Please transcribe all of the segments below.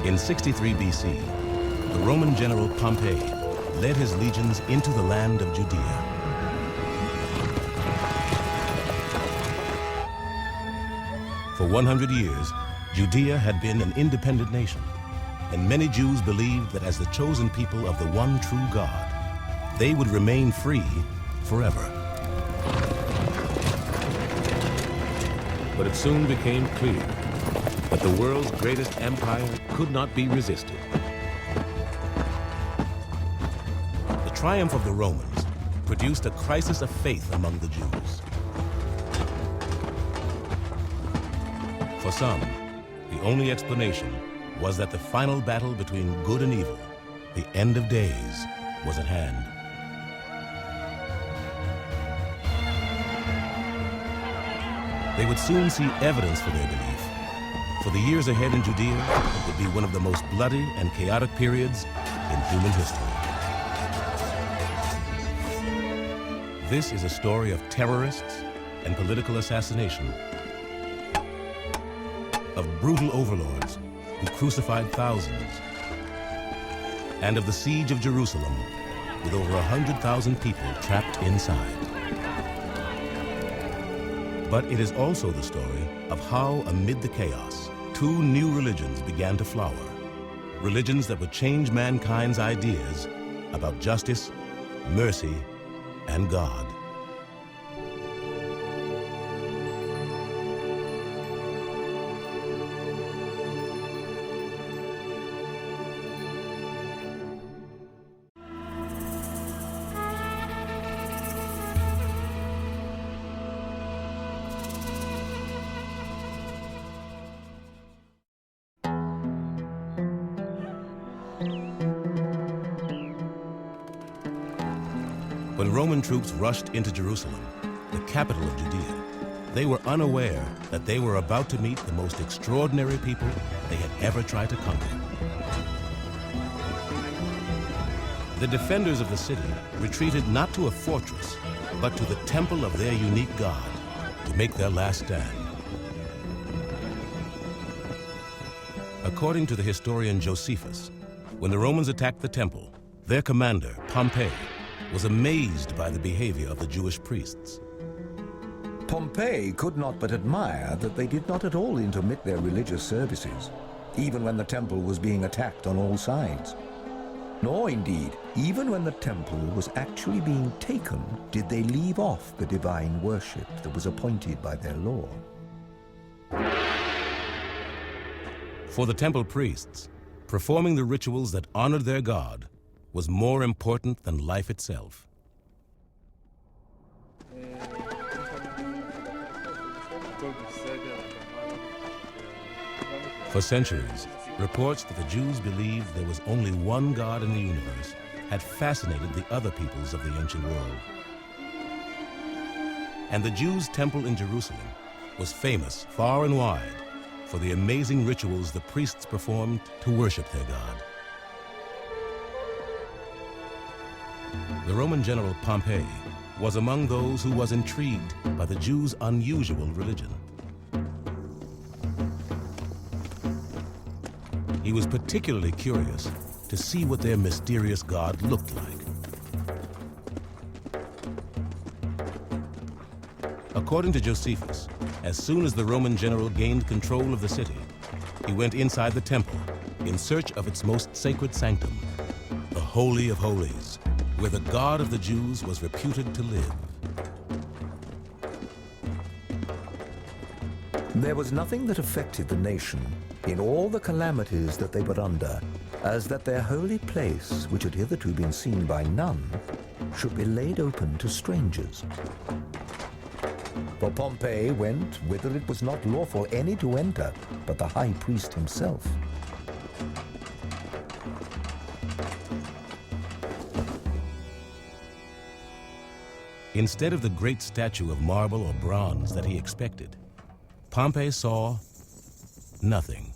In 63 BC, the Roman general Pompey led his legions into the land of Judea. For 100 years, Judea had been an independent nation, and many Jews believed that as the chosen people of the one true God, they would remain free forever. But it soon became clear that the world's greatest empire could not be resisted. The triumph of the Romans produced a crisis of faith among the Jews. For some, the only explanation was that the final battle between good and evil, the end of days, was at hand. They would soon see evidence for their belief. For the years ahead in Judea would be one of the most bloody and chaotic periods in human history. This is a story of terrorists and political assassination, of brutal overlords who crucified thousands, and of the siege of Jerusalem with over 100,000 people trapped inside. But it is also the story of how, amid the chaos, two new religions began to flower. Religions that would change mankind's ideas about justice, mercy, and God. When Roman troops rushed into Jerusalem, the capital of Judea, they were unaware that they were about to meet the most extraordinary people they had ever tried to conquer. The defenders of the city retreated not to a fortress, but to the temple of their unique God to make their last stand. According to the historian Josephus, when the Romans attacked the temple, their commander, Pompey, was amazed by the behavior of the Jewish priests. Pompey could not but admire that they did not at all intermit their religious services, even when the temple was being attacked on all sides. Nor, indeed, even when the temple was actually being taken, did they leave off the divine worship that was appointed by their law. For the temple priests, performing the rituals that honored their God was more important than life itself. For centuries, reports that the Jews believed there was only one God in the universe had fascinated the other peoples of the ancient world. And the Jews' temple in Jerusalem was famous far and wide for the amazing rituals the priests performed to worship their God. The Roman general Pompey was among those who was intrigued by the Jews' unusual religion. He was particularly curious to see what their mysterious God looked like. According to Josephus, as soon as the Roman general gained control of the city, he went inside the temple in search of its most sacred sanctum, the Holy of Holies, where the God of the Jews was reputed to live. There was nothing that affected the nation in all the calamities that they were under, as that their holy place, which had hitherto been seen by none, should be laid open to strangers. For Pompey went whither it was not lawful any to enter but the high priest himself. Instead of the great statue of marble or bronze that he expected, Pompey saw nothing.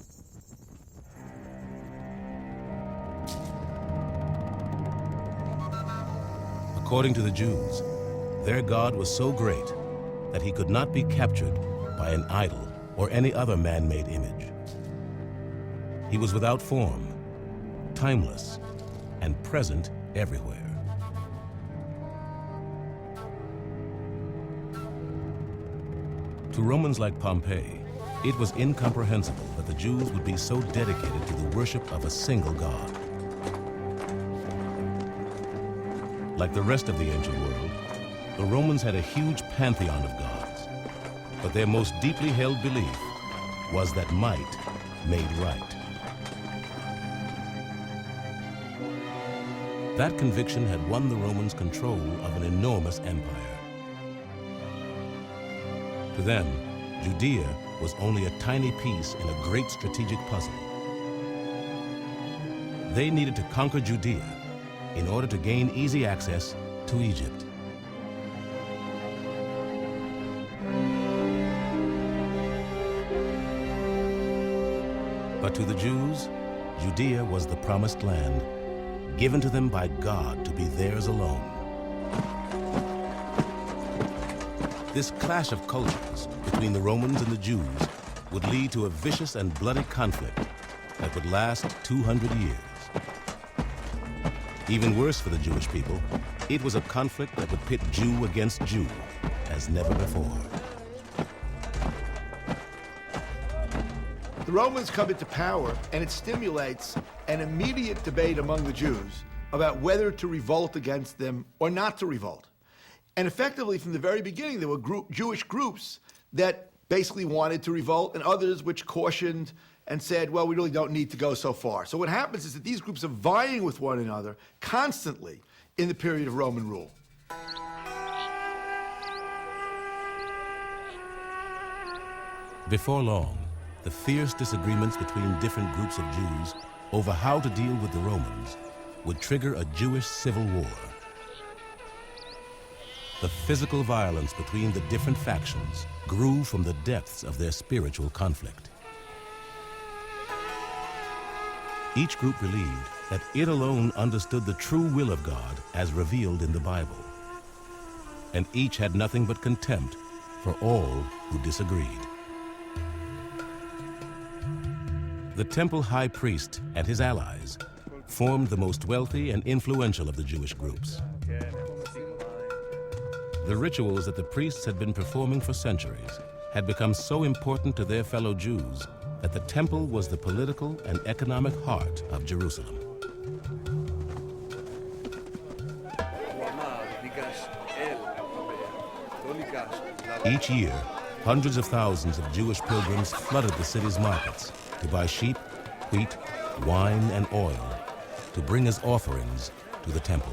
According to the Jews, their God was so great that he could not be captured by an idol or any other man-made image. He was without form, timeless, and present everywhere. To Romans like Pompey, it was incomprehensible that the Jews would be so dedicated to the worship of a single God. Like the rest of the ancient world, the Romans had a huge pantheon of gods, but their most deeply held belief was that might made right. That conviction had won the Romans control of an enormous empire. To them, Judea was only a tiny piece in a great strategic puzzle. They needed to conquer Judea in order to gain easy access to Egypt. But to the Jews, Judea was the promised land, given to them by God to be theirs alone. This clash of cultures between the Romans and the Jews would lead to a vicious and bloody conflict that would last 200 years. Even worse for the Jewish people, it was a conflict that would pit Jew against Jew as never before. The Romans come into power, and it stimulates an immediate debate among the Jews about whether to revolt against them or not to revolt. And effectively, from the very beginning, there were Jewish groups that basically wanted to revolt, and others which cautioned and said, well, we really don't need to go so far. So what happens is that these groups are vying with one another constantly in the period of Roman rule. Before long, the fierce disagreements between different groups of Jews over how to deal with the Romans would trigger a Jewish civil war. The physical violence between the different factions grew from the depths of their spiritual conflict. Each group believed that it alone understood the true will of God as revealed in the Bible, and each had nothing but contempt for all who disagreed. The temple high priest and his allies formed the most wealthy and influential of the Jewish groups. The rituals that the priests had been performing for centuries had become so important to their fellow Jews that the temple was the political and economic heart of Jerusalem. Each year, hundreds of thousands of Jewish pilgrims flooded the city's markets to buy sheep, wheat, wine, and oil to bring as offerings to the temple.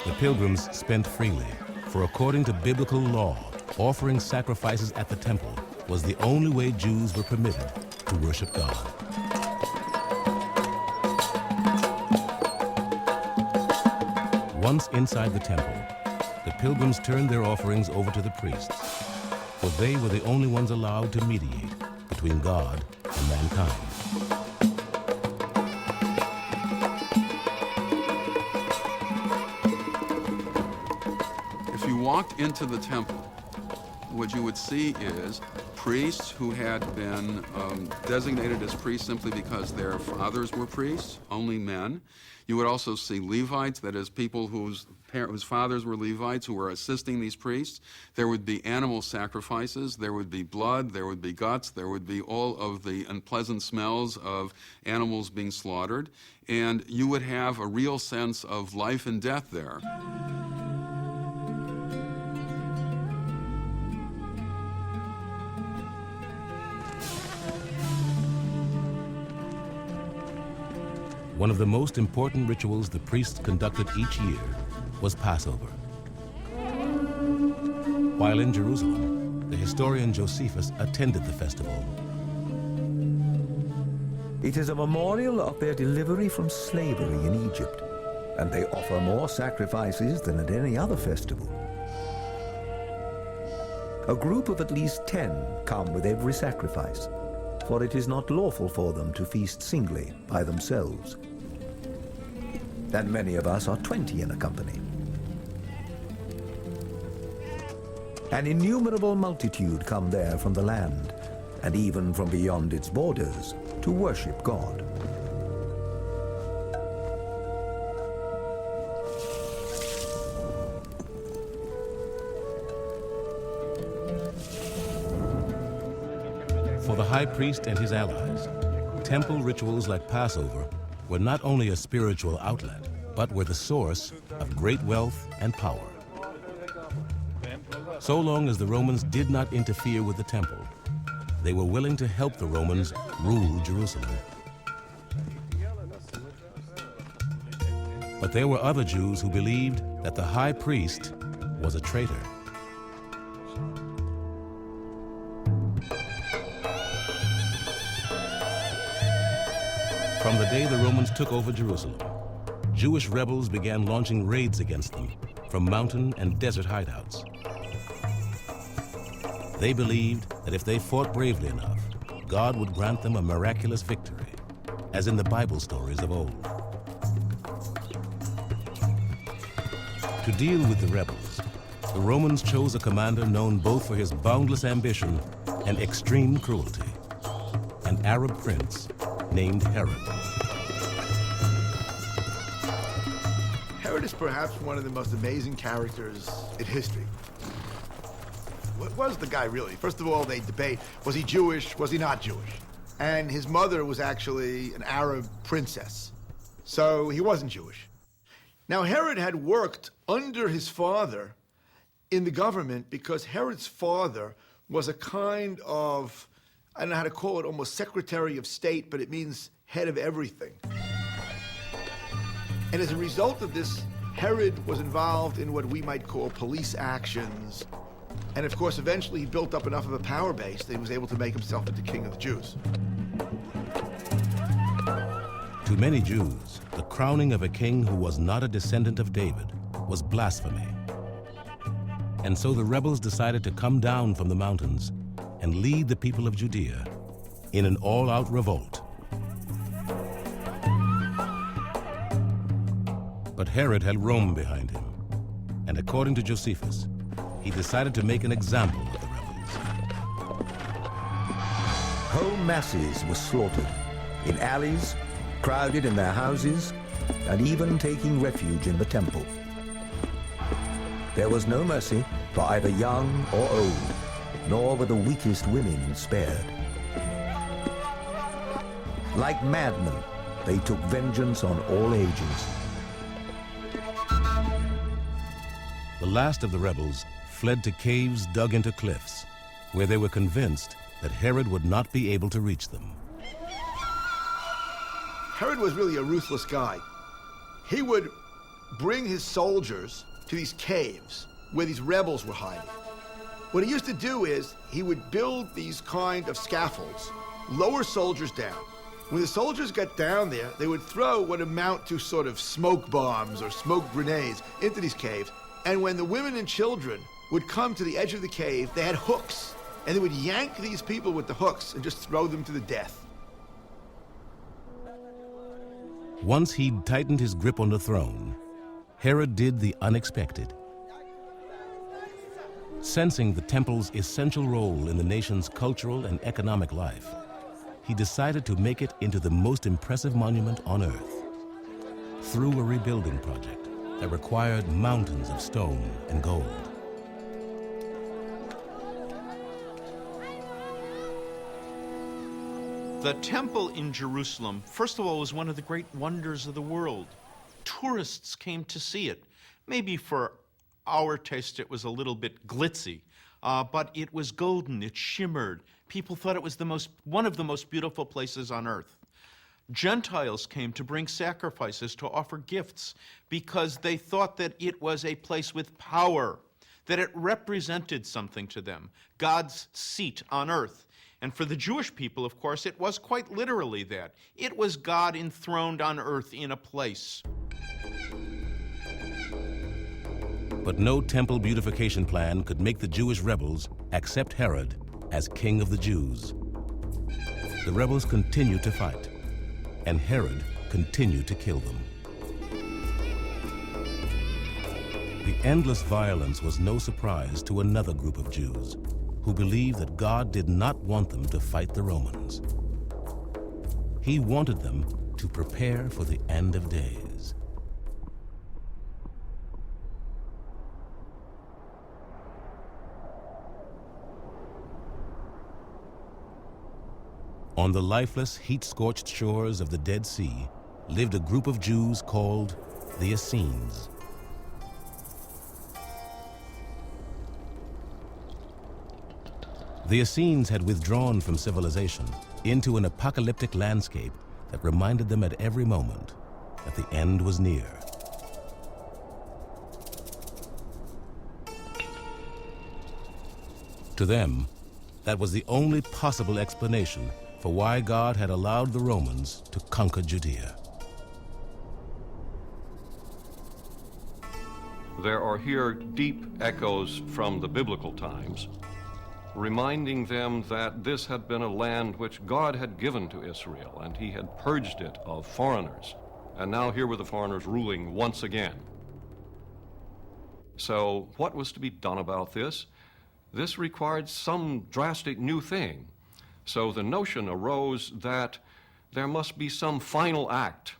The pilgrims spent freely, for according to biblical law, offering sacrifices at the temple was the only way Jews were permitted to worship God. Once inside the temple, the pilgrims turned their offerings over to the priests, for they were the only ones allowed to mediate between God and mankind. If you walked into the temple, what you would see is priests who had been designated as priests simply because their fathers were priests, only men. You would also see Levites, that is, people whose fathers were Levites who were assisting these priests. There would be animal sacrifices, there would be blood, there would be guts, there would be all of the unpleasant smells of animals being slaughtered, and you would have a real sense of life and death there. One of the most important rituals the priests conducted each year was Passover. While in Jerusalem, the historian Josephus attended the festival. It is a memorial of their delivery from slavery in Egypt, and they offer more sacrifices than at any other festival. A group of at least 10 come with every sacrifice, for it is not lawful for them to feast singly by themselves. And many of us are 20 in a company. An innumerable multitude come there from the land, and even from beyond its borders, to worship God. For the high priest and his allies, temple rituals like Passover were not only a spiritual outlet, but were the source of great wealth and power. So long as the Romans did not interfere with the temple, they were willing to help the Romans rule Jerusalem. But there were other Jews who believed that the high priest was a traitor. From the day the Romans took over Jerusalem, Jewish rebels began launching raids against them from mountain and desert hideouts. They believed that if they fought bravely enough, God would grant them a miraculous victory, as in the Bible stories of old. To deal with the rebels, the Romans chose a commander known both for his boundless ambition and extreme cruelty, an Arab prince named Herod. Herod is perhaps one of the most amazing characters in history. What was the guy really? First of all, they debate, was he Jewish, was he not Jewish? And his mother was actually an Arab princess, so he wasn't Jewish. Now, Herod had worked under his father in the government because Herod's father was a kind of, I don't know how to call it, almost Secretary of State, but it means head of everything. And as a result of this, Herod was involved in what we might call police actions. And of course, eventually he built up enough of a power base that he was able to make himself into king of the Jews. To many Jews, the crowning of a king who was not a descendant of David was blasphemy. And so the rebels decided to come down from the mountains and lead the people of Judea in an all-out revolt. But Herod had Rome behind him, and according to Josephus, he decided to make an example of the rebels. Whole masses were slaughtered in alleys, crowded in their houses, and even taking refuge in the temple. There was no mercy for either young or old, nor were the weakest women spared. Like madmen, they took vengeance on all ages. The last of the rebels fled to caves dug into cliffs, where they were convinced that Herod would not be able to reach them. Herod was really a ruthless guy. He would bring his soldiers to these caves where these rebels were hiding. What he used to do is he would build these kind of scaffolds, lower soldiers down. When the soldiers got down there, they would throw what amount to sort of smoke bombs or smoke grenades into these caves. And when the women and children would come to the edge of the cave, they had hooks, and they would yank these people with the hooks and just throw them to the death. Once he'd tightened his grip on the throne, Herod did the unexpected. Sensing the temple's essential role in the nation's cultural and economic life, he decided to make it into the most impressive monument on earth through a rebuilding project that required mountains of stone and gold. The temple in Jerusalem, first of all, was one of the great wonders of the world. Tourists came to see it. Maybe for our taste it was a little bit glitzy, but it was golden, it shimmered. People thought it was one of the most beautiful places on earth. Gentiles came to bring sacrifices, to offer gifts, because they thought that it was a place with power, that it represented something to them, God's seat on earth. And for the Jewish people, of course, it was quite literally that. It was God enthroned on earth in a place. But no temple beautification plan could make the Jewish rebels accept Herod as king of the Jews. The rebels continued to fight, and Herod continued to kill them. The endless violence was no surprise to another group of Jews who believed that God did not want them to fight the Romans. He wanted them to prepare for the end of days. On the lifeless, heat-scorched shores of the Dead Sea lived a group of Jews called the Essenes. The Essenes had withdrawn from civilization into an apocalyptic landscape that reminded them at every moment that the end was near. To them, that was the only possible explanation for why God had allowed the Romans to conquer Judea. There are here deep echoes from the biblical times, reminding them that this had been a land which God had given to Israel, and he had purged it of foreigners. And now here were the foreigners ruling once again. So what was to be done about this? This required some drastic new thing. So the notion arose that there must be some final act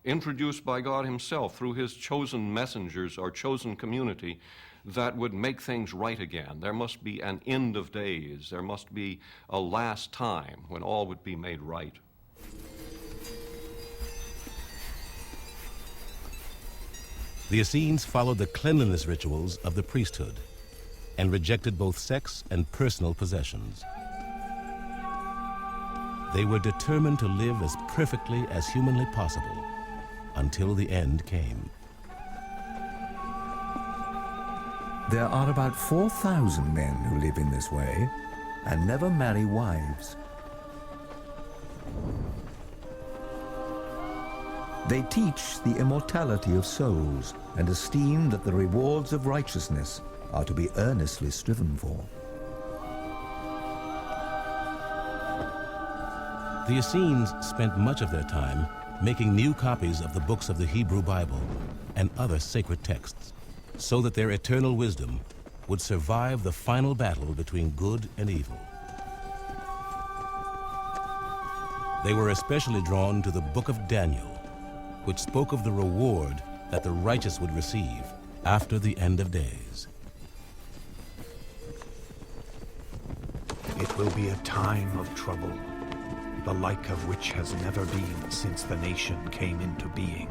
introduced by God himself through his chosen messengers or chosen community that would make things right again. There must be an end of days. There must be a last time when all would be made right. The Essenes followed the cleanliness rituals of the priesthood and rejected both sex and personal possessions. They were determined to live as perfectly as humanly possible until the end came. There are about 4,000 men who live in this way and never marry wives. They teach the immortality of souls and esteem that the rewards of righteousness are to be earnestly striven for. The Essenes spent much of their time making new copies of the books of the Hebrew Bible and other sacred texts, so that their eternal wisdom would survive the final battle between good and evil. They were especially drawn to the book of Daniel, which spoke of the reward that the righteous would receive after the end of days. It will be a time of trouble, the like of which has never been since the nation came into being.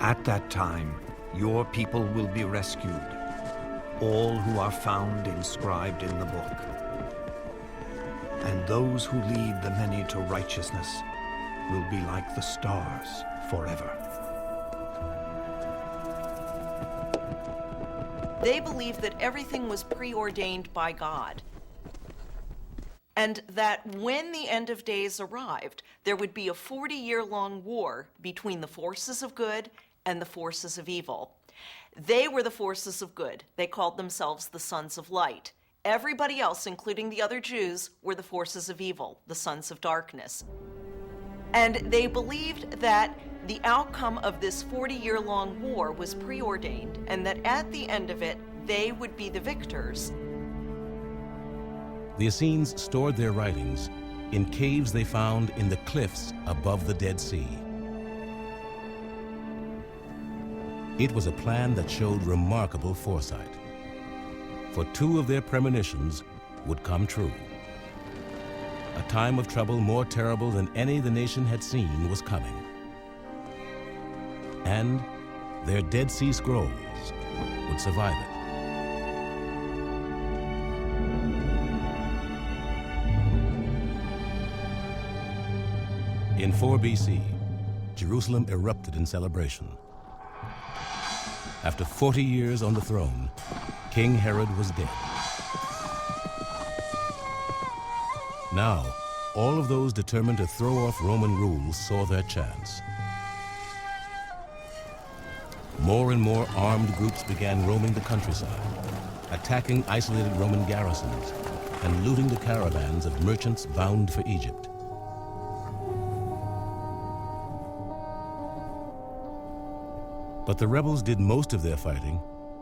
At that time, your people will be rescued, all who are found inscribed in the book. And those who lead the many to righteousness will be like the stars forever. They believed that everything was preordained by God, and that when the end of days arrived, there would be a 40-year-long war between the forces of good and the forces of evil. They were the forces of good. They called themselves the sons of light. Everybody else, including the other Jews, were the forces of evil, the sons of darkness. And they believed that the outcome of this 40-year-long war was preordained, and that at the end of it, they would be the victors. The Essenes stored their writings in caves they found in the cliffs above the Dead Sea. It was a plan that showed remarkable foresight, for two of their premonitions would come true. A time of trouble more terrible than any the nation had seen was coming. And their Dead Sea Scrolls would survive it. In 4 BC, Jerusalem erupted in celebration. After 40 years on the throne, King Herod was dead. Now, all of those determined to throw off Roman rule saw their chance. More and more armed groups began roaming the countryside, attacking isolated Roman garrisons and looting the caravans of merchants bound for Egypt. But the rebels did most of their fighting,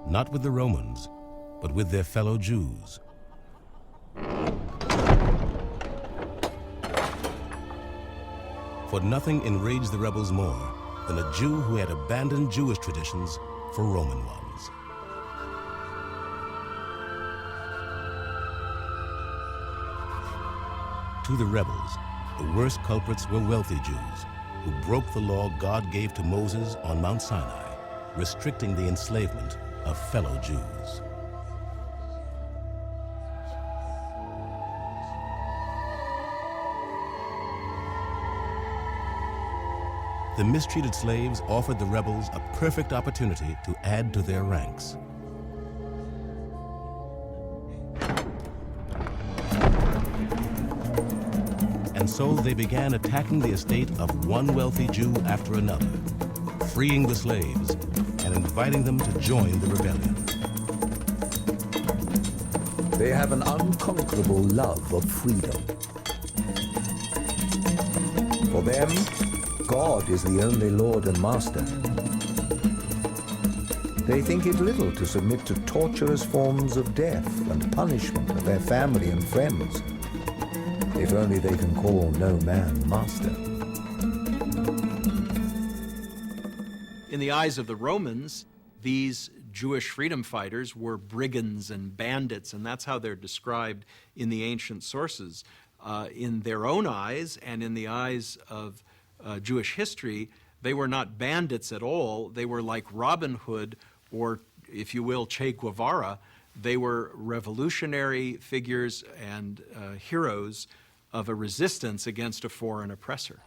not with the Romans, but with their fellow Jews. For nothing enraged the rebels more than a Jew who had abandoned Jewish traditions for Roman ones. To the rebels, the worst culprits were wealthy Jews who broke the law God gave to Moses on Mount Sinai, restricting the enslavement of fellow Jews. The mistreated slaves offered the rebels a perfect opportunity to add to their ranks. And so they began attacking the estate of one wealthy Jew after another, freeing the slaves and inviting them to join the rebellion. They have an unconquerable love of freedom. For them, God is the only Lord and Master. They think it little to submit to torturous forms of death and punishment of their family and friends, if only they can call no man master. In the eyes of the Romans, these Jewish freedom fighters were brigands and bandits, and that's how they're described in the ancient sources. In their own eyes and in the eyes of Jewish history, they were not bandits at all. They were like Robin Hood, or, if you will, Che Guevara. They were revolutionary figures and heroes of a resistance against a foreign oppressor.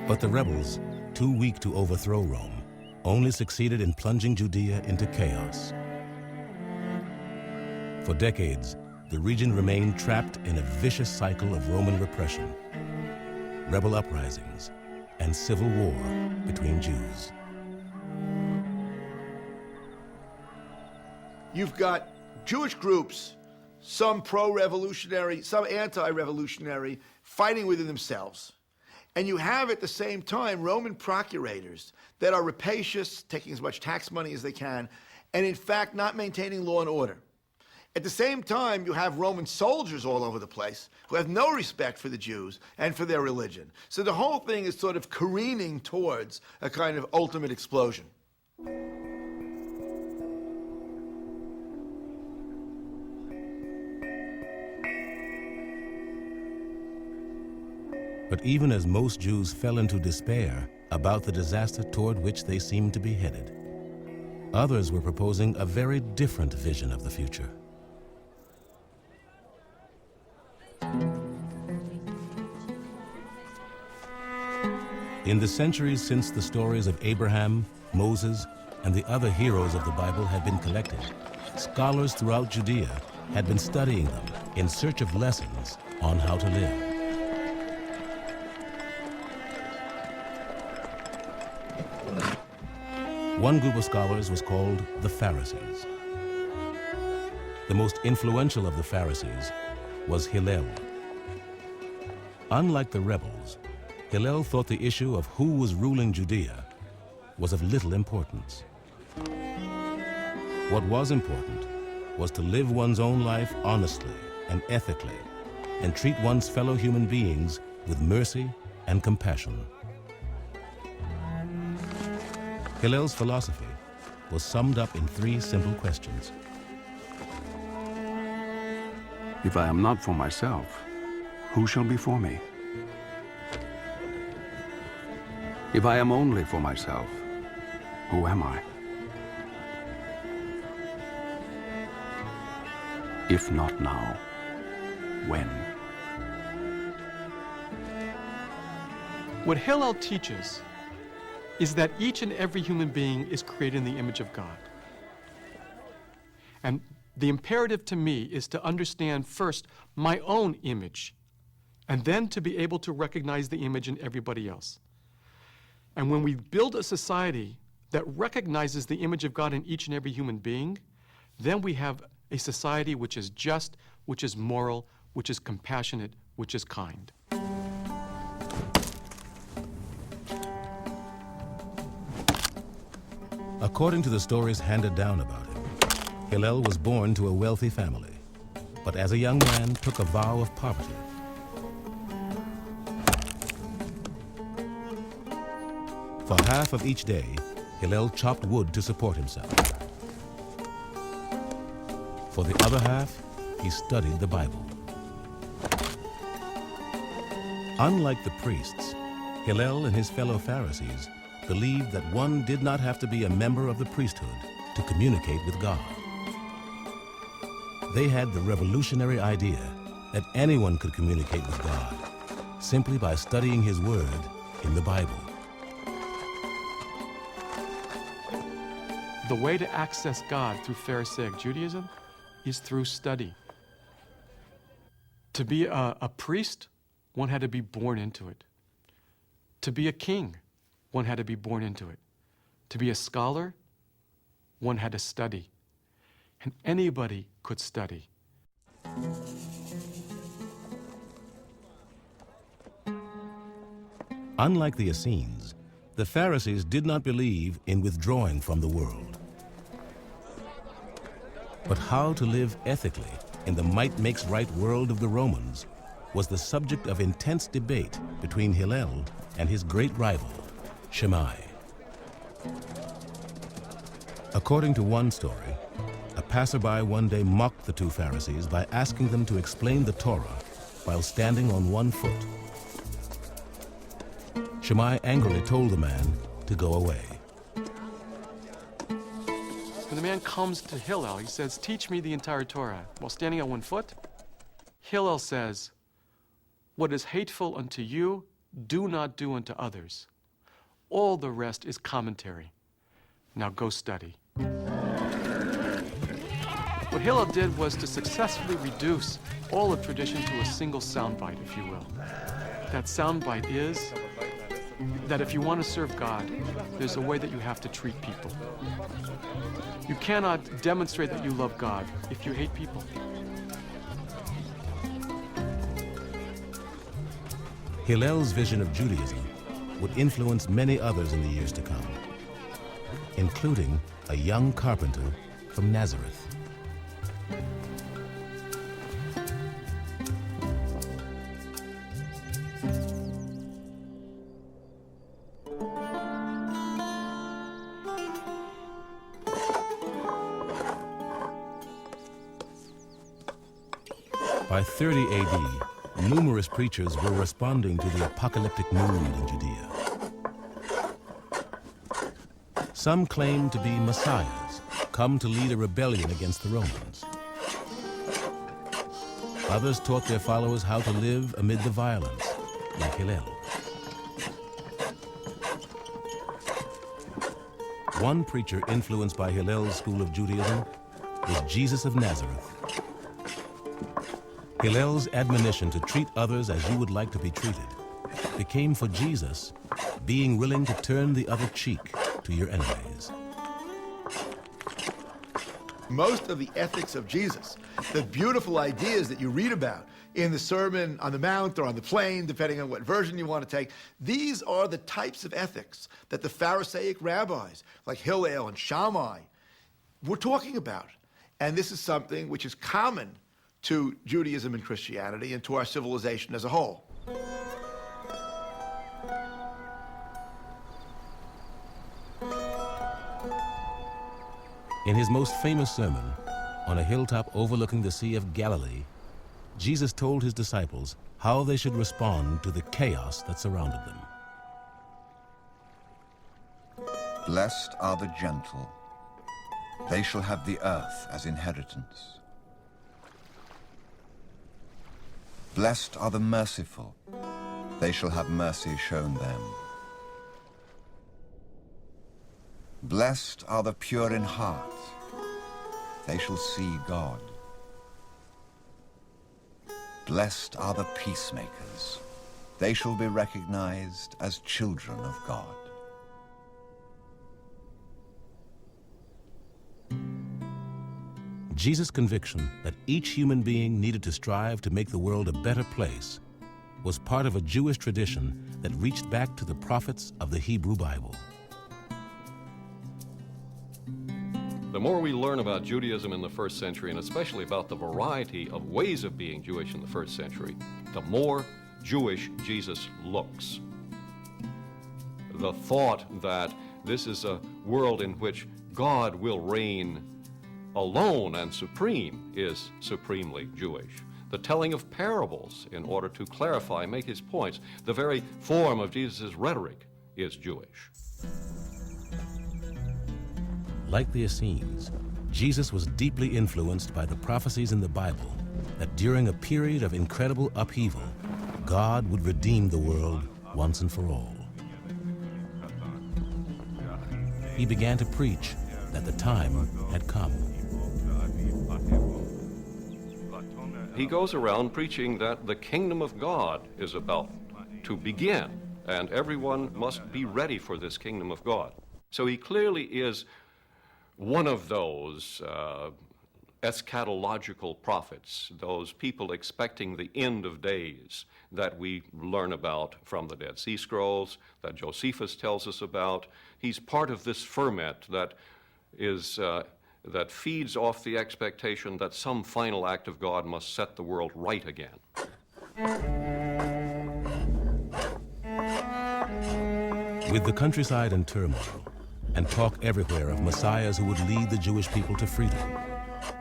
But the rebels, too weak to overthrow Rome, only succeeded in plunging Judea into chaos. For decades, the region remained trapped in a vicious cycle of Roman repression, rebel uprisings, and civil war between Jews. You've got Jewish groups, some pro-revolutionary, some anti-revolutionary, fighting within themselves. And you have at the same time Roman procurators that are rapacious, taking as much tax money as they can, and in fact not maintaining law and order. At the same time, you have Roman soldiers all over the place who have no respect for the Jews and for their religion. So the whole thing is sort of careening towards a kind of ultimate explosion. But even as most Jews fell into despair about the disaster toward which they seemed to be headed, others were proposing a very different vision of the future. In the centuries since the stories of Abraham, Moses, and the other heroes of the Bible had been collected, scholars throughout Judea had been studying them in search of lessons on how to live. One group of scholars was called the Pharisees. The most influential of the Pharisees was Hillel. Unlike the rebels, Hillel thought the issue of who was ruling Judea was of little importance. What was important was to live one's own life honestly and ethically, and treat one's fellow human beings with mercy and compassion. Hillel's philosophy was summed up in three simple questions. If I am not for myself, who shall be for me? If I am only for myself, who am I? If not now, when? What Hillel teaches is that each and every human being is created in the image of God. And the imperative to me is to understand first my own image, and then to be able to recognize the image in everybody else. And when we build a society that recognizes the image of God in each and every human being, then we have a society which is just, which is moral, which is compassionate, which is kind. According to the stories handed down about him, Hillel was born to a wealthy family, but as a young man took a vow of poverty. For half of each day, Hillel chopped wood to support himself. For the other half, he studied the Bible. Unlike the priests, Hillel and his fellow Pharisees believed that one did not have to be a member of the priesthood to communicate with God. They had the revolutionary idea that anyone could communicate with God simply by studying his word in the Bible. The way to access God through Pharisaic Judaism is through study. To be a priest, one had to be born into it. To be a king, one had to be born into it. To be a scholar, one had to study. And anybody could study. Unlike the Essenes, the Pharisees did not believe in withdrawing from the world. But how to live ethically in the might-makes-right world of the Romans was the subject of intense debate between Hillel and his great rival, Shammai. According to one story, a passerby one day mocked the two Pharisees by asking them to explain the Torah while standing on one foot. Shammai angrily told the man to go away. When the man comes to Hillel, he says, "Teach me the entire Torah," while standing on one foot. Hillel says, "What is hateful unto you, do not do unto others. All the rest is commentary. Now go study." What Hillel did was to successfully reduce all of tradition to a single soundbite, if you will. That soundbite is that if you want to serve God, there's a way that you have to treat people. You cannot demonstrate that you love God if you hate people. Hillel's vision of Judaism would influence many others in the years to come, including a young carpenter from Nazareth. By 30 AD, numerous preachers were responding to the apocalyptic mood in Judea. Some claimed to be messiahs, come to lead a rebellion against the Romans. Others taught their followers how to live amid the violence, like Hillel. One preacher influenced by Hillel's school of Judaism was Jesus of Nazareth. Hillel's admonition to treat others as you would like to be treated became for Jesus being willing to turn the other cheek to your enemies. Most of the ethics of Jesus, the beautiful ideas that you read about in the Sermon on the Mount or on the Plain, depending on what version you want to take, these are the types of ethics that the Pharisaic rabbis like Hillel and Shammai were talking about. And this is something which is common to Judaism and Christianity and to our civilization as a whole. In his most famous sermon, on a hilltop overlooking the Sea of Galilee, Jesus told his disciples how they should respond to the chaos that surrounded them. Blessed are the gentle. They shall have the earth as inheritance. Blessed are the merciful. They shall have mercy shown them. Blessed are the pure in heart. They shall see God. Blessed are the peacemakers. They shall be recognized as children of God. Jesus' conviction that each human being needed to strive to make the world a better place was part of a Jewish tradition that reached back to the prophets of the Hebrew Bible. The more we learn about Judaism in the first century, and especially about the variety of ways of being Jewish in the first century, the more Jewish Jesus looks. The thought that this is a world in which God will reign alone and supreme is supremely Jewish. The telling of parables in order to clarify, make his points, the very form of Jesus' rhetoric is Jewish. Like the Essenes, Jesus was deeply influenced by the prophecies in the Bible that during a period of incredible upheaval, God would redeem the world once and for all. He began to preach that the time had come. He goes around preaching that the kingdom of God is about to begin, and everyone must be ready for this kingdom of God. So he clearly is one of those eschatological prophets, those people expecting the end of days that we learn about from the Dead Sea Scrolls, that Josephus tells us about. He's part of this ferment that feeds off the expectation that some final act of God must set the world right again. With the countryside in turmoil, and talk everywhere of messiahs who would lead the Jewish people to freedom,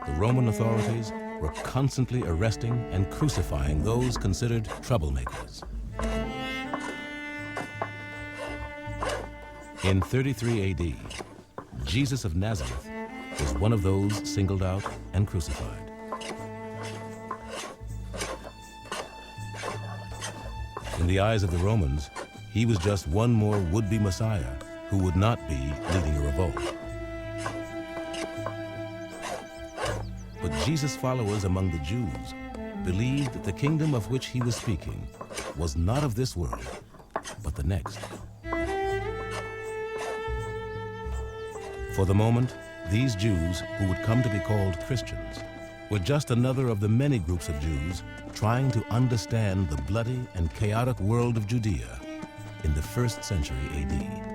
the Roman authorities were constantly arresting and crucifying those considered troublemakers. In 33 AD, Jesus of Nazareth was one of those singled out and crucified. In the eyes of the Romans, he was just one more would-be Messiah who would not be leading a revolt. But Jesus' followers among the Jews believed that the kingdom of which he was speaking was not of this world, but the next. For the moment, these Jews, who would come to be called Christians, were just another of the many groups of Jews trying to understand the bloody and chaotic world of Judea in the 1st century AD.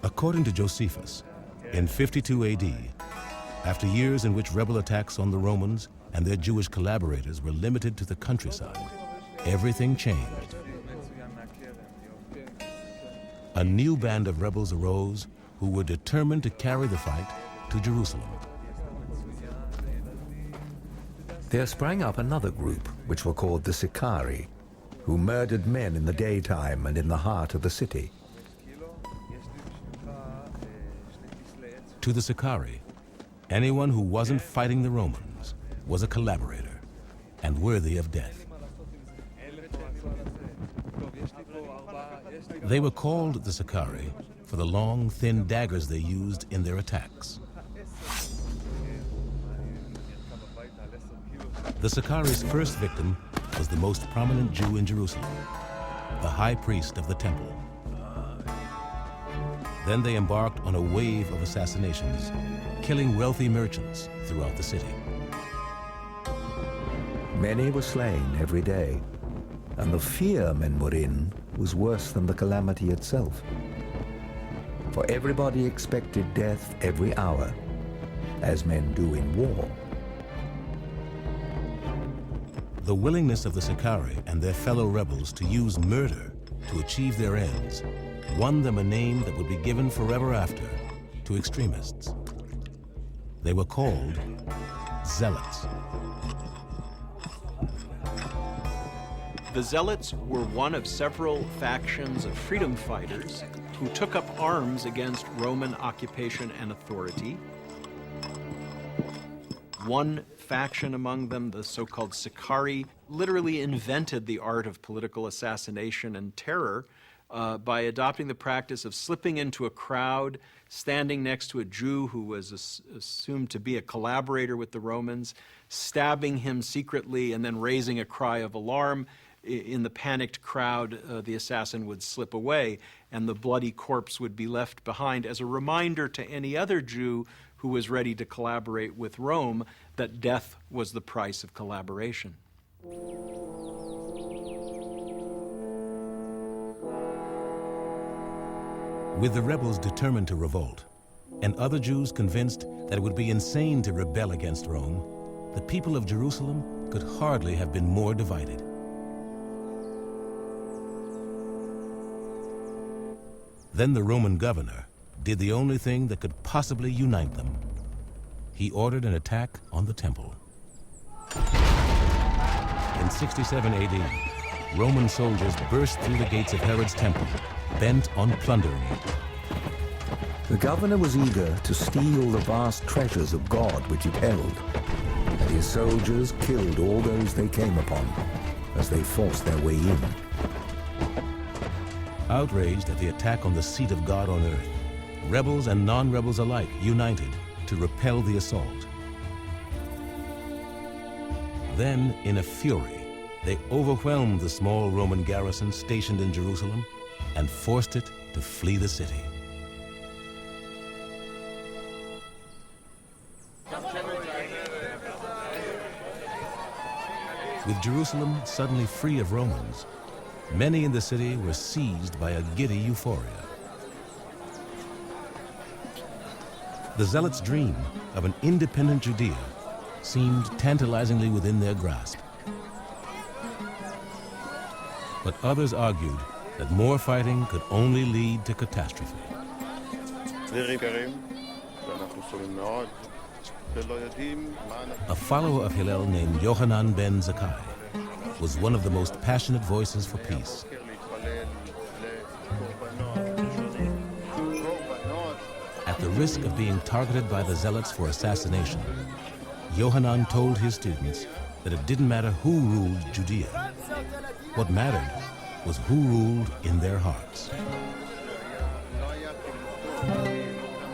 According to Josephus, in 52 AD, after years in which rebel attacks on the Romans and their Jewish collaborators were limited to the countryside, everything changed. A new band of rebels arose who were determined to carry the fight to Jerusalem. There sprang up another group, which were called the Sicarii, who murdered men in the daytime and in the heart of the city. To the Sicarii, anyone who wasn't fighting the Romans was a collaborator and worthy of death. They were called the Sicarii for the long, thin daggers they used in their attacks. The Sicari's first victim was the most prominent Jew in Jerusalem, the high priest of the temple. Then they embarked on a wave of assassinations, killing wealthy merchants throughout the city. Many were slain every day, and the fear men were in was worse than the calamity itself. For everybody expected death every hour, as men do in war. The willingness of the Sicarii and their fellow rebels to use murder to achieve their ends won them a name that would be given forever after to extremists. They were called Zealots. The Zealots were one of several factions of freedom fighters who took up arms against Roman occupation and authority. One faction among them, the so-called Sicarii, literally invented the art of political assassination and terror by adopting the practice of slipping into a crowd, standing next to a Jew who was assumed to be a collaborator with the Romans, stabbing him secretly, and then raising a cry of alarm. In the panicked crowd, the assassin would slip away, and the bloody corpse would be left behind as a reminder to any other Jew who was ready to collaborate with Rome that death was the price of collaboration. With the rebels determined to revolt, and other Jews convinced that it would be insane to rebel against Rome, the people of Jerusalem could hardly have been more divided. Then the Roman governor did the only thing that could possibly unite them. He ordered an attack on the temple. In 67 AD, Roman soldiers burst through the gates of Herod's temple, bent on plundering it. The governor was eager to steal the vast treasures of God which it held, and his soldiers killed all those they came upon as they forced their way in. Outraged at the attack on the seat of God on earth, rebels and non-rebels alike united to repel the assault. Then, in a fury, they overwhelmed the small Roman garrison stationed in Jerusalem and forced it to flee the city. With Jerusalem suddenly free of Romans, many in the city were seized by a giddy euphoria. The Zealots' dream of an independent Judea seemed tantalizingly within their grasp. But others argued that more fighting could only lead to catastrophe. A follower of Hillel named Yohanan ben Zakkai was one of the most passionate voices for peace. At the risk of being targeted by the Zealots for assassination, Yohanan told his students that it didn't matter who ruled Judea. What mattered was who ruled in their hearts.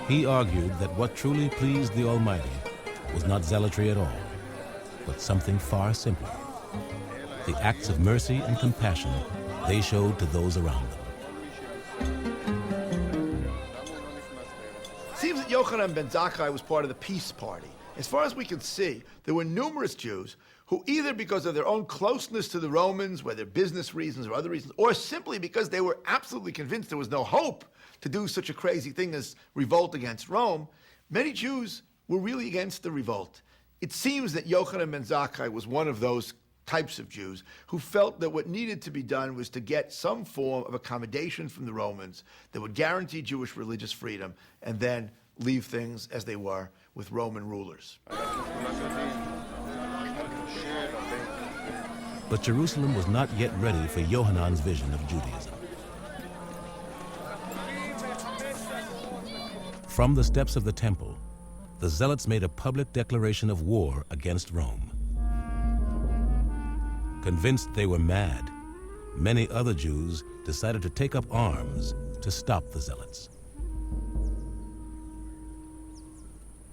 He argued that what truly pleased the Almighty was not zealotry at all, but something far simpler: the acts of mercy and compassion they showed to those around them. Seems that Yochanan ben Zakkai was part of the peace party. As far as we can see, there were numerous Jews who, either because of their own closeness to the Romans, whether business reasons or other reasons, or simply because they were absolutely convinced there was no hope to do such a crazy thing as revolt against Rome, many Jews were really against the revolt. It seems that Yochanan ben Zakkai was one of those types of Jews who felt that what needed to be done was to get some form of accommodation from the Romans that would guarantee Jewish religious freedom and then leave things as they were with Roman rulers. But Jerusalem was not yet ready for Yohanan's vision of Judaism. From the steps of the temple, the Zealots made a public declaration of war against Rome. Convinced they were mad, many other Jews decided to take up arms to stop the Zealots.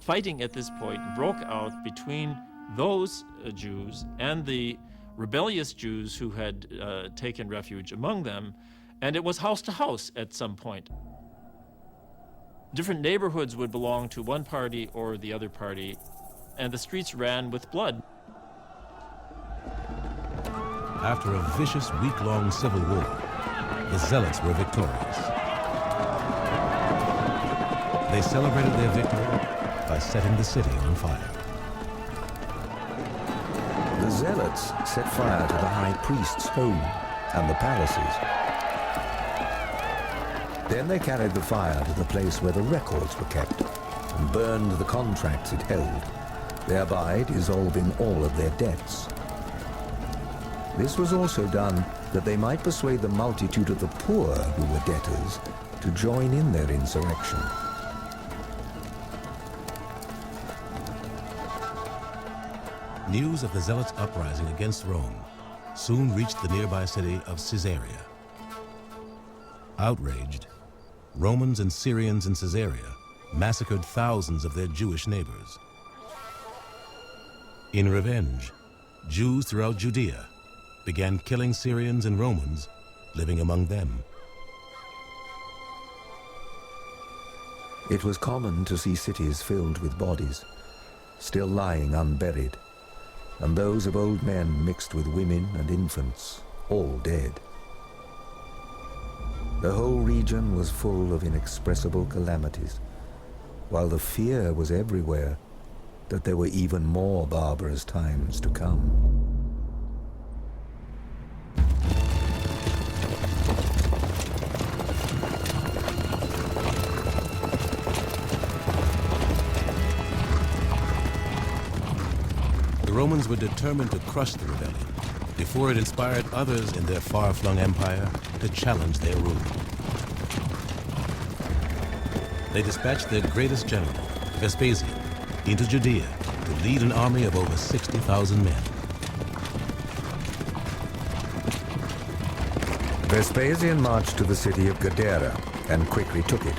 Fighting at this point broke out between those Jews and the rebellious Jews who had taken refuge among them, and it was house to house at some point. Different neighborhoods would belong to one party or the other party, and the streets ran with blood. After a vicious week-long civil war, the Zealots were victorious. They celebrated their victory by setting the city on fire. The Zealots set fire to the high priest's home and the palaces. Then they carried the fire to the place where the records were kept and burned the contracts it held, thereby dissolving all of their debts. This was also done that they might persuade the multitude of the poor who were debtors to join in their insurrection. News of the Zealots' uprising against Rome soon reached the nearby city of Caesarea. Outraged, Romans and Syrians in Caesarea massacred thousands of their Jewish neighbors. In revenge, Jews throughout Judea began killing Syrians and Romans living among them. It was common to see cities filled with bodies. still lying unburied, and those of old men mixed with women and infants, all dead. The whole region was full of inexpressible calamities, while the fear was everywhere that there were even more barbarous times to come. The Romans were determined to crush the rebellion before it inspired others in their far-flung empire to challenge their rule. They dispatched their greatest general, Vespasian, into Judea to lead an army of over 60,000 men. Vespasian marched to the city of Gadara and quickly took it,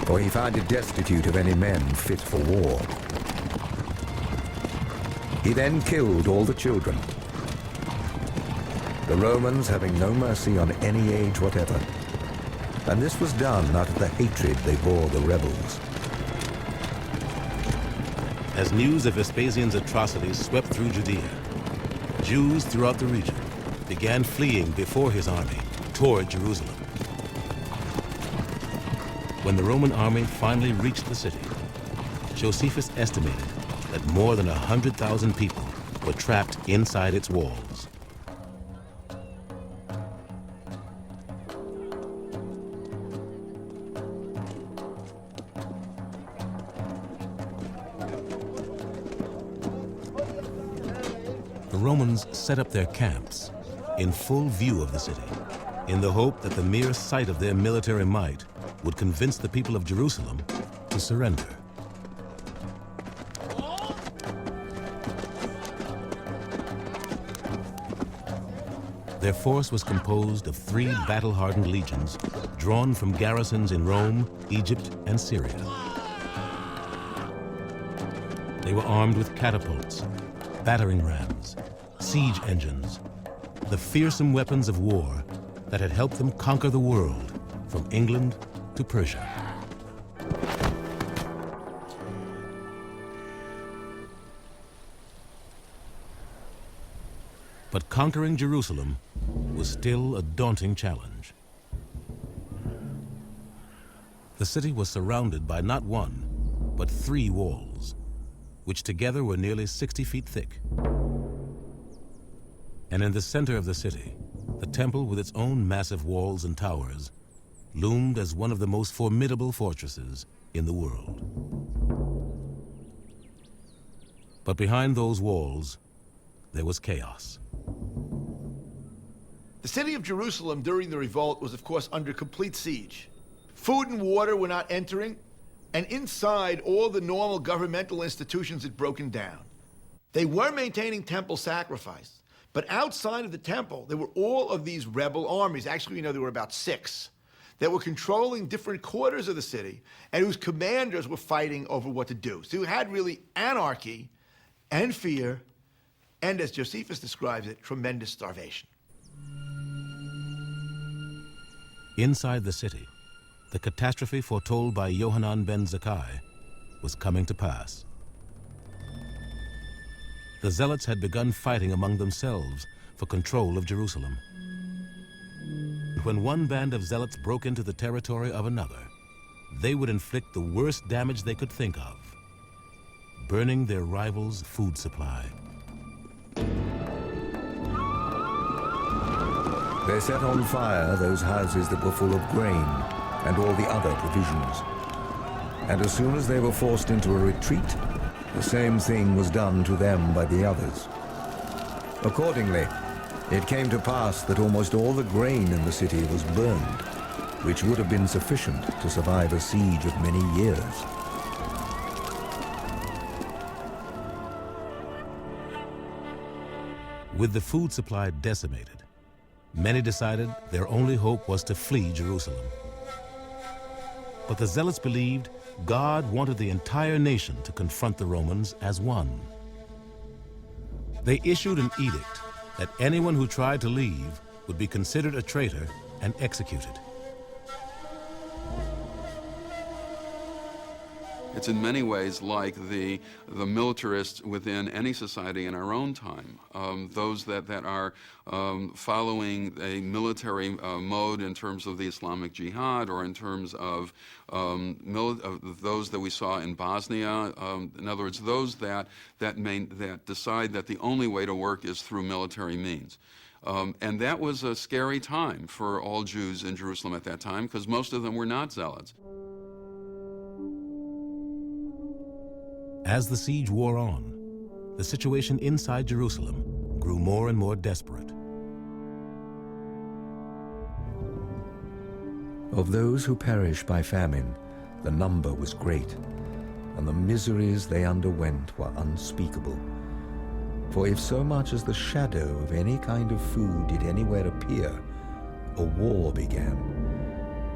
for he found it destitute of any men fit for war. He then killed all the children, the Romans having no mercy on any age whatever, and this was done out of the hatred they bore the rebels. As news of Vespasian's atrocities swept through Judea, Jews throughout the region began fleeing before his army toward Jerusalem. When the Roman army finally reached the city, Josephus estimated that more than 100,000 people were trapped inside its walls. The Romans set up their camps in full view of the city, in the hope that the mere sight of their military might would convince the people of Jerusalem to surrender. Their force was composed of 3 battle-hardened legions drawn from garrisons in Rome, Egypt, and Syria. They were armed with catapults, battering rams, siege engines, the fearsome weapons of war that had helped them conquer the world from England to Persia. But conquering Jerusalem was still a daunting challenge. The city was surrounded by not 1, but 3 walls, which together were nearly 60 feet thick. And in the center of the city, the temple with its own massive walls and towers loomed as one of the most formidable fortresses in the world. But behind those walls, there was chaos. The city of Jerusalem during the revolt was, of course, under complete siege. Food and water were not entering, and inside, all the normal governmental institutions had broken down. They were maintaining temple sacrifice, but outside of the temple, there were all of these rebel armies. Actually, there were about 6 that were controlling different quarters of the city and whose commanders were fighting over what to do. So you had really anarchy and fear, and as Josephus describes it, tremendous starvation. Inside the city, the catastrophe foretold by Yohanan ben Zakkai was coming to pass. The Zealots had begun fighting among themselves for control of Jerusalem. When one band of Zealots broke into the territory of another, they would inflict the worst damage they could think of, burning their rivals' food supply. They set on fire those houses that were full of grain and all the other provisions. And as soon as they were forced into a retreat, the same thing was done to them by the others. Accordingly, it came to pass that almost all the grain in the city was burned, which would have been sufficient to survive a siege of many years. With the food supply decimated, many decided their only hope was to flee Jerusalem. But the Zealots believed God wanted the entire nation to confront the Romans as one. They issued an edict that anyone who tried to leave would be considered a traitor and executed. It's in many ways like the militarists within any society in our own time, those that are following a military mode in terms of the Islamic Jihad, or in terms of those that we saw in Bosnia. In other words, those that decide that the only way to work is through military means. And that was a scary time for all Jews in Jerusalem at that time, because most of them were not zealots. As the siege wore on, the situation inside Jerusalem grew more and more desperate. Of those who perished by famine, the number was great, and the miseries they underwent were unspeakable. For if so much as the shadow of any kind of food did anywhere appear, a war began,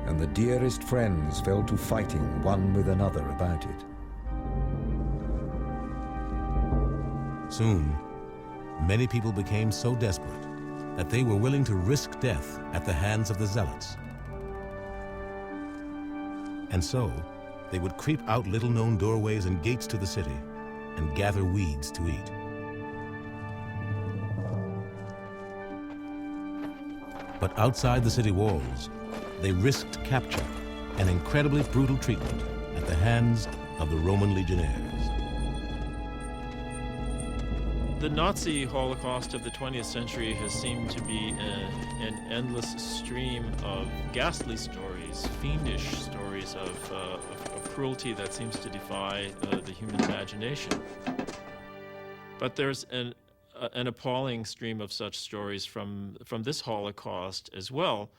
and the dearest friends fell to fighting one with another about it. Soon, many people became so desperate that they were willing to risk death at the hands of the zealots. And so, they would creep out little-known doorways and gates to the city and gather weeds to eat. But outside the city walls, they risked capture and incredibly brutal treatment at the hands of the Roman legionnaires. The Nazi Holocaust of the 20th century has seemed to be an endless stream of ghastly stories, fiendish stories of cruelty that seems to defy the human imagination. But there's an appalling stream of such stories from this Holocaust as well.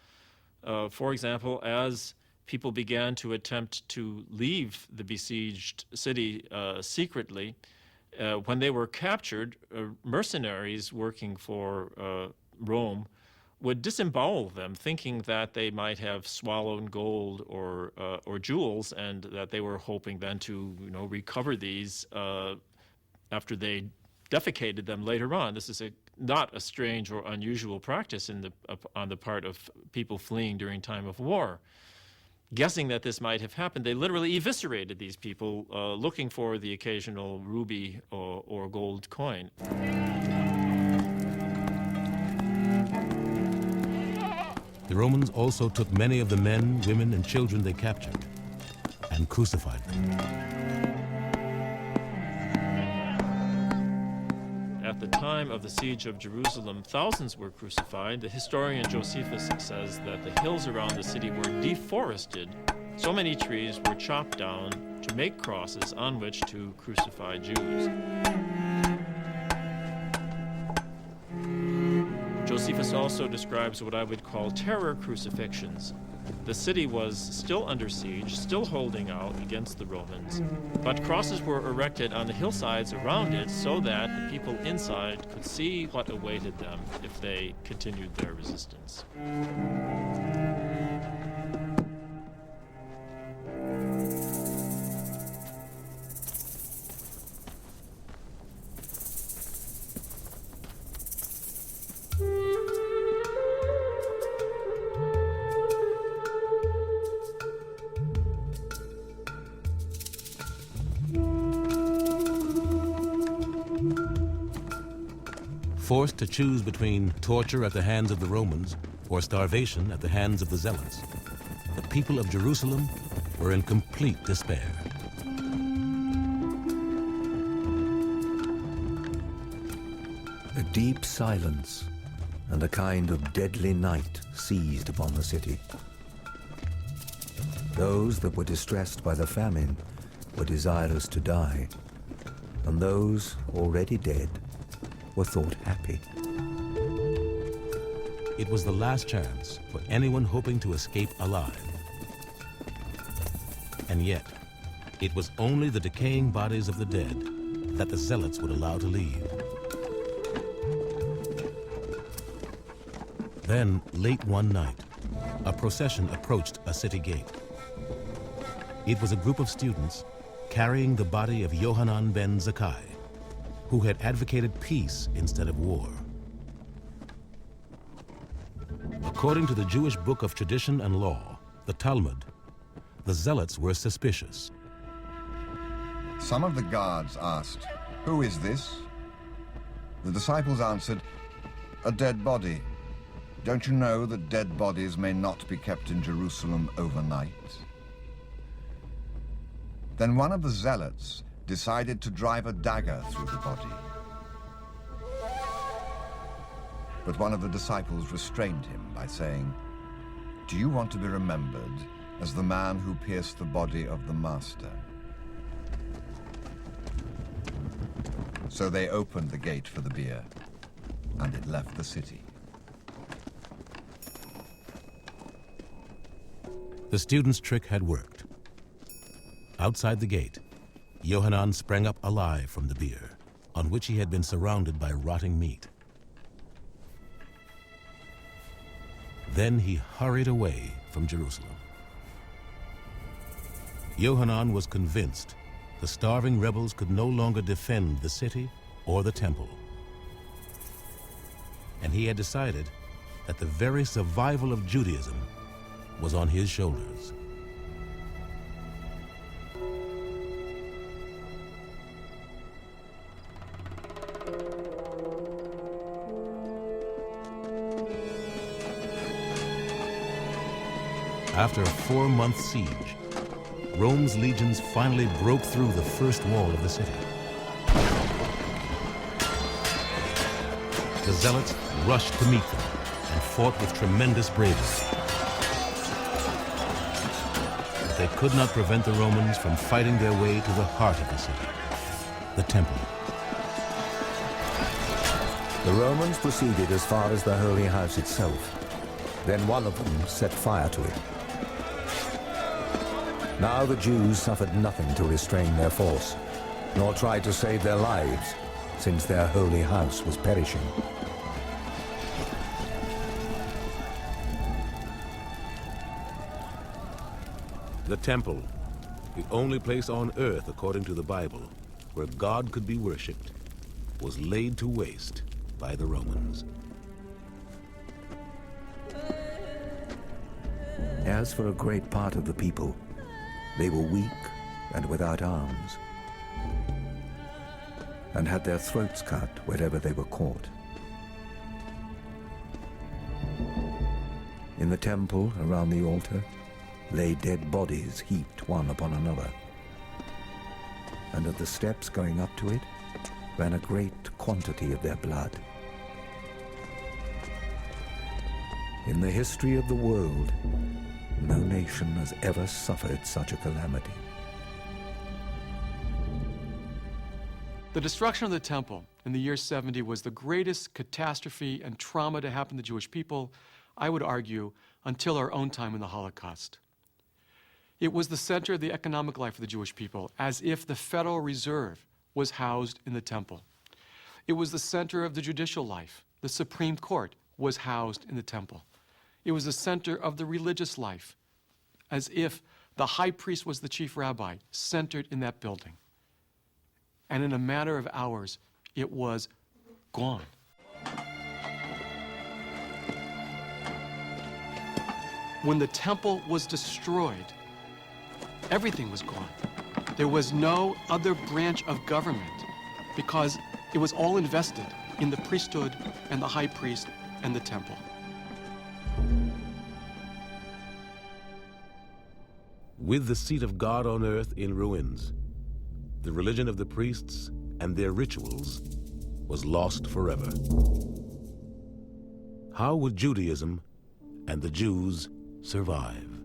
For example, as people began to attempt to leave the besieged city secretly, when they were captured, mercenaries working for Rome would disembowel them, thinking that they might have swallowed gold or jewels, and that they were hoping then to recover these after they defecated them later on. This is not a strange or unusual practice on the part of people fleeing during time of war. Guessing that this might have happened, they literally eviscerated these people looking for the occasional ruby or gold coin. The Romans also took many of the men, women, and children they captured and crucified them. At the time of the siege of Jerusalem, thousands were crucified. The historian Josephus says that the hills around the city were deforested. So many trees were chopped down to make crosses on which to crucify Jews. Josephus also describes what I would call terror crucifixions. The city was still under siege, still holding out against the Romans, but crosses were erected on the hillsides around it so that the people inside could see what awaited them if they continued their resistance. Forced to choose between torture at the hands of the Romans or starvation at the hands of the Zealots, the people of Jerusalem were in complete despair. A deep silence and a kind of deadly night seized upon the city. Those that were distressed by the famine were desirous to die, and those already dead were thought happy. It was the last chance for anyone hoping to escape alive. And yet, it was only the decaying bodies of the dead that the Zealots would allow to leave. Then, late one night, a procession approached a city gate. It was a group of students carrying the body of Yohanan ben Zakkai, who had advocated peace instead of war. According to the Jewish book of tradition and law, the Talmud, the Zealots were suspicious. Some of the guards asked, "Who is this?" The disciples answered, "A dead body. Don't you know that dead bodies may not be kept in Jerusalem overnight?" Then one of the zealots decided to drive a dagger through the body. But one of the disciples restrained him by saying, "Do you want to be remembered as the man who pierced the body of the Master?" So they opened the gate for the bier, and it left the city. The student's trick had worked. Outside the gate, Yohanan sprang up alive from the bier, on which he had been surrounded by rotting meat. Then he hurried away from Jerusalem. Yohanan was convinced the starving rebels could no longer defend the city or the temple. And he had decided that the very survival of Judaism was on his shoulders. After a 4-month siege, Rome's legions finally broke through the first wall of the city. The zealots rushed to meet them and fought with tremendous bravery. But they could not prevent the Romans from fighting their way to the heart of the city, the temple. The Romans proceeded as far as the Holy House itself. Then one of them set fire to it. Now the Jews suffered nothing to restrain their force, nor tried to save their lives, since their holy house was perishing. The temple, the only place on earth, according to the Bible, where God could be worshipped, was laid to waste by the Romans. As for a great part of the people, they were weak and without arms, and had their throats cut wherever they were caught. In the temple, around the altar, lay dead bodies heaped one upon another. And at the steps going up to it ran a great quantity of their blood. In the history of the world, no nation has ever suffered such a calamity. The destruction of the temple in the year 70 was the greatest catastrophe and trauma to happen to the Jewish people, I would argue, until our own time in the Holocaust. It was the center of the economic life of the Jewish people, as if the Federal Reserve was housed in the temple. It was the center of the judicial life. The Supreme Court was housed in the temple. It was the center of the religious life, as if the high priest was the chief rabbi, centered in that building. And in a matter of hours, it was gone. When the temple was destroyed, everything was gone. There was no other branch of government because it was all invested in the priesthood and the high priest and the temple. With the seat of God on earth in ruins, the religion of the priests and their rituals was lost forever. How would Judaism and the Jews survive?